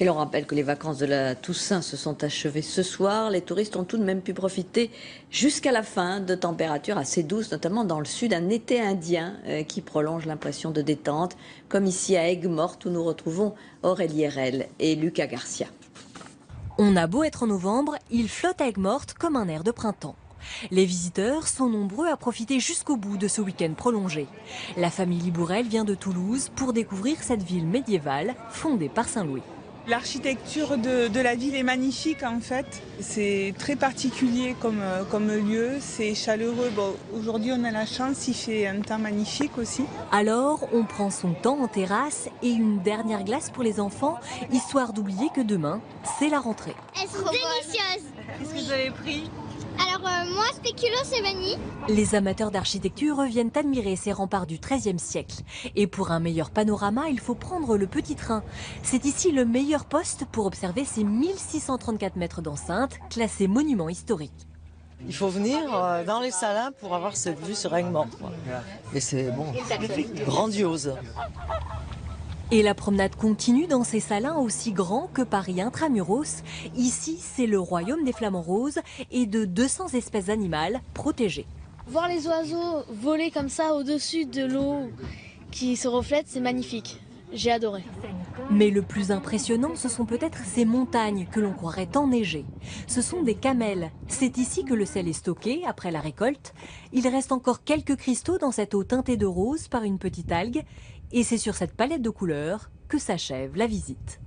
Et l'on rappelle que les vacances de la Toussaint se sont achevées ce soir. Les touristes ont tout de même pu profiter jusqu'à la fin de températures assez douces, notamment dans le sud, un été indien qui prolonge l'impression de détente, comme ici à Aigues-Mortes où nous retrouvons Aurélie Erel et Lucas Garcia. On a beau être en novembre, il flotte à Aigues-Mortes comme un air de printemps. Les visiteurs sont nombreux à profiter jusqu'au bout de ce week-end prolongé. La famille Libourel vient de Toulouse pour découvrir cette ville médiévale fondée par Saint-Louis. L'architecture de la ville est magnifique en fait. C'est très particulier comme lieu, c'est chaleureux. Bon, aujourd'hui on a la chance, il fait un temps magnifique aussi. Alors on prend son temps en terrasse et une dernière glace pour les enfants, histoire d'oublier que demain, c'est la rentrée. Elles sont délicieuses. Qu'est-ce que vous avez pris? Alors moi, spéculoos et vanille. Les amateurs d'architecture viennent admirer ces remparts du XIIIe siècle. Et pour un meilleur panorama, il faut prendre le petit train. C'est ici le meilleur poste pour observer ces 1634 mètres d'enceinte, classés monuments historiques. Il faut venir dans les Salins pour avoir cette vue sur Aigues-Mortes. Et c'est bon, grandiose. Et la promenade continue dans ces salins aussi grands que Paris intramuros. Ici, c'est le royaume des flamants roses et de 200 espèces animales protégées. Voir les oiseaux voler comme ça au-dessus de l'eau qui se reflète, c'est magnifique. J'ai adoré. Mais le plus impressionnant, ce sont peut-être ces montagnes que l'on croirait enneigées. Ce sont des camels. C'est ici que le sel est stocké après la récolte. Il reste encore quelques cristaux dans cette eau teintée de rose par une petite algue. Et c'est sur cette palette de couleurs que s'achève la visite.